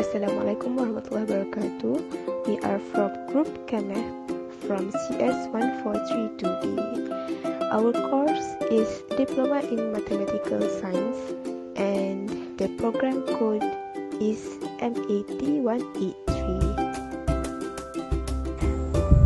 Assalamualaikum warahmatullahi wabarakatuh. We are from Group Kemeh from CS143-2D. Our course is Diploma in Mathematical Science and the program code is M80-183.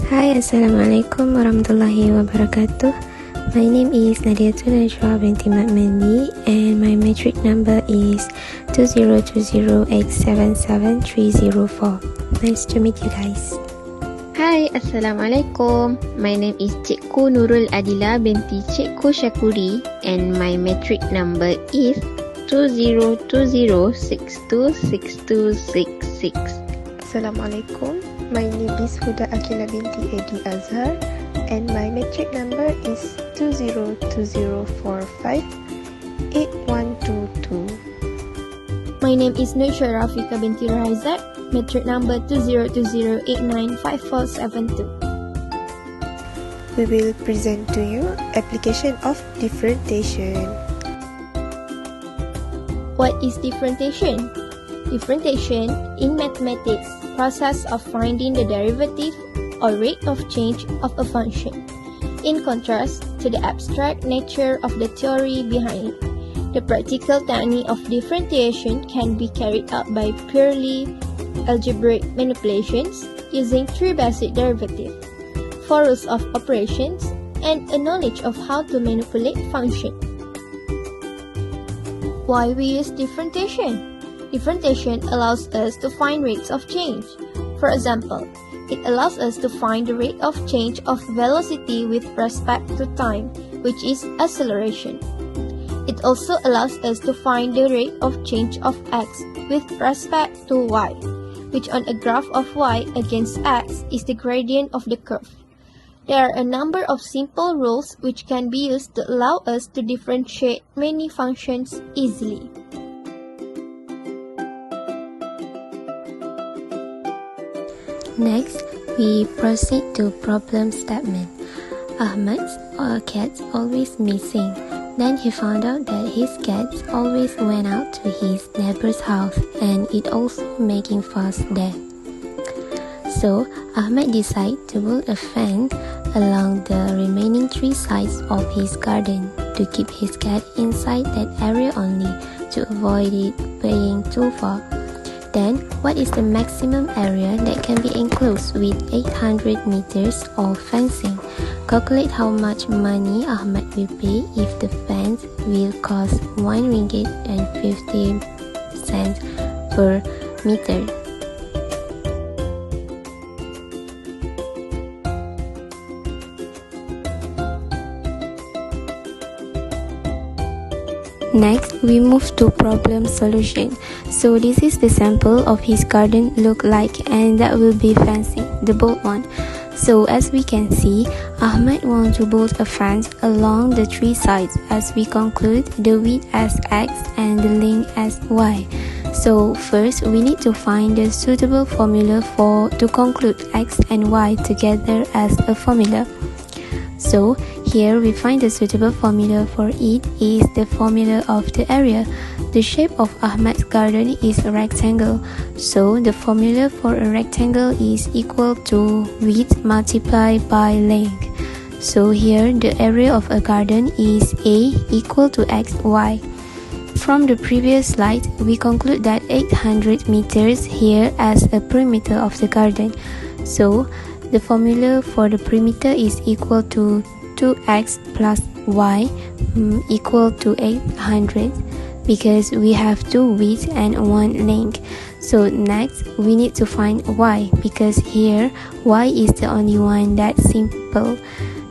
Hi, Assalamualaikum warahmatullahi wabarakatuh. My name is Nadiatul Najwa binti Makmandi and my metric number is 2020877304. Nice to meet you guys. Hai, Assalamualaikum. My name is Cikgu Nurul Adila binti Cikgu Syakuri and my metric number is 2020626266. Assalamualaikum. My name is Huda Akila binti Edi Azhar and my metric number is 2020458122. My name is Nusha Rafika binti Raizat, metric number 2020895472. We will present to you application of differentiation. What is differentiation? Differentiation in mathematics, process of finding the derivative or rate of change of a function. In contrast to the abstract nature of the theory behind it, the practical technique of differentiation can be carried out by purely algebraic manipulations using three basic derivatives, four rules of operations, and a knowledge of how to manipulate functions. Why we use differentiation? Differentiation allows us to find rates of change. For example, it allows us to find the rate of change of velocity with respect to time, which is acceleration. It also allows us to find the rate of change of x with respect to y, which on a graph of y against x is the gradient of the curve. There are a number of simple rules which can be used to allow us to differentiate many functions easily. Next, we proceed to problem statement. Ahmad's cat always missing. Then he found out that his cat always went out to his neighbor's house and it also making fuss there. So Ahmad decided to build a fence along the remaining three sides of his garden to keep his cat inside that area only to avoid it being too far. Then, what is the maximum area that can be enclosed with 800 meters of fencing? Calculate how much money Ahmad will pay if the fence will cost 1 ringgit and 50 cents per meter. Next, we move to problem solution. So this is the sample of his garden look like, and that will be fencing, the bold one. So as we can see, Ahmad wants to build a fence along the three sides as we conclude the width as x and the length as y. So first, we need to find the suitable formula to conclude x and y together as a formula. So here we find the suitable formula for it is the formula of the area. The shape of Ahmad's garden is a rectangle. So the formula for a rectangle is equal to width multiplied by length. So here the area of a garden is A equal to xy. From the previous slide, we conclude that 800 meters here as a perimeter of the garden. So the formula for the perimeter is equal to 2x plus y equal to 800 because we have two widths and one length. So next, we need to find y because here y is the only one that's simple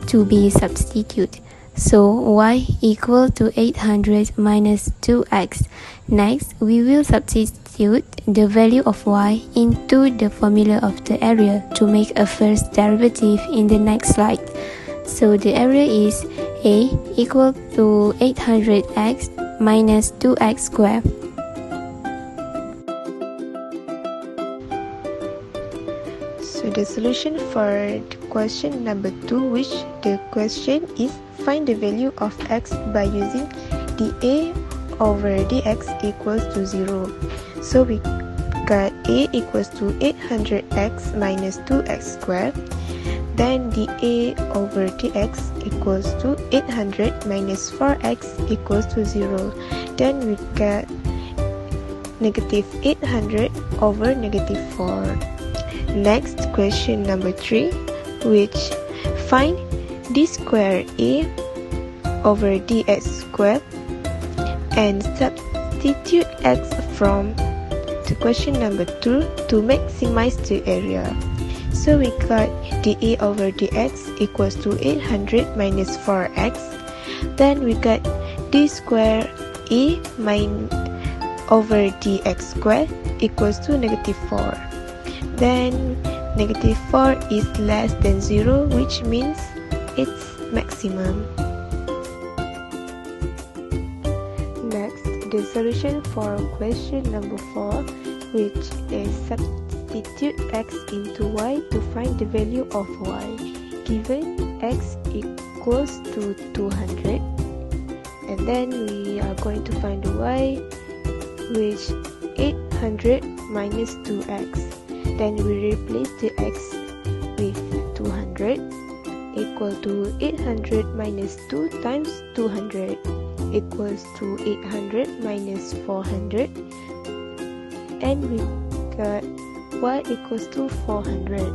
to be substituted. So y equal to 800 minus 2x. Next, we will substitute the value of y into the formula of the area to make a first derivative in the next slide. So the area is A equal to 800x minus 2x squared. So the solution for question number 2, which the question is find the value of x by using dA over dx equals to 0. So we got a equals to 800x minus 2x squared. Then dA over dx equals to 800 minus 4x equals to 0. Then we get negative 800 over negative 4. Next, question number 3, which find d square a over dx squared and substitute x from the question number 2 to maximize the area. So we got dA over dx equals to 800 minus 4x. Then we got d square a over dx squared equals to negative 4. Then negative 4 is less than 0, which means it's maximum. Next, the solution for question number 4, which is substitute x into y to find the value of y. Given x equals to 200, and then we are going to find the y, which 800 minus 2x. Then we replace the x with 200 equal to 800 minus 2 times 200 equals to 800 minus 400, and we got y equals to 400.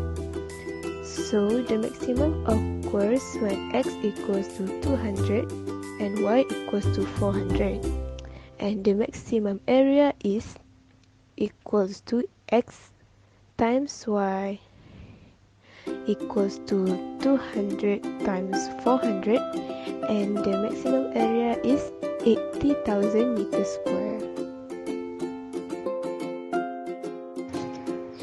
So the maximum occurs when x equals to 200 and y equals to 400, and the maximum area is equals to x times y equals to 200 times 400, and the maximum area is 80,000 meters square.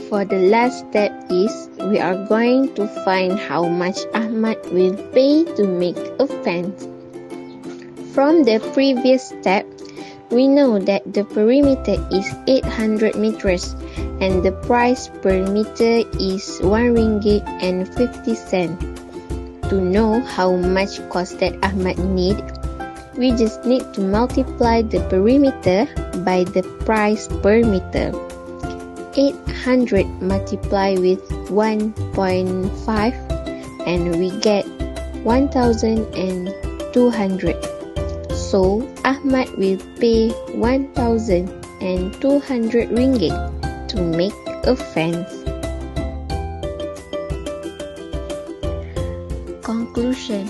For the last step is, we are going to find how much Ahmad will pay to make a fence. From the previous step, we know that the perimeter is 800 meters and the price per meter is 1 ringgit and 50 cents. To know how much cost that Ahmad need, we just need to multiply the perimeter by the price per meter. 800 multiplied with 1.5 and we get 1,200. So Ahmad will pay 1,200 ringgit to make a fence. Conclusion.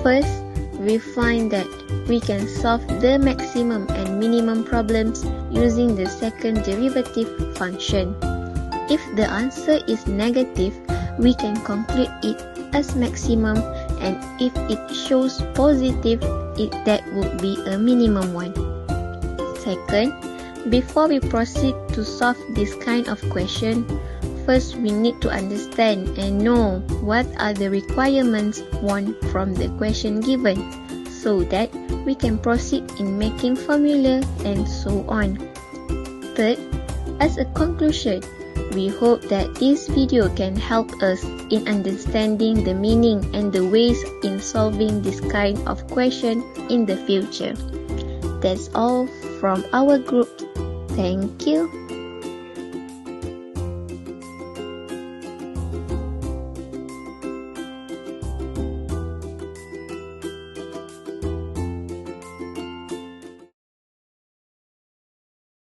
First, we find that we can solve the maximum and minimum problems using the second derivative function. If the answer is negative, we can conclude it as maximum, and if it shows positive, that would be a minimum one. Second, before we proceed to solve this kind of question, first we need to understand and know what are the requirements want from the question given, so that we can proceed in making formula and so on. Third, as a conclusion, we hope that this video can help us in understanding the meaning and the ways in solving this kind of question in the future. That's all from our group. Thank you.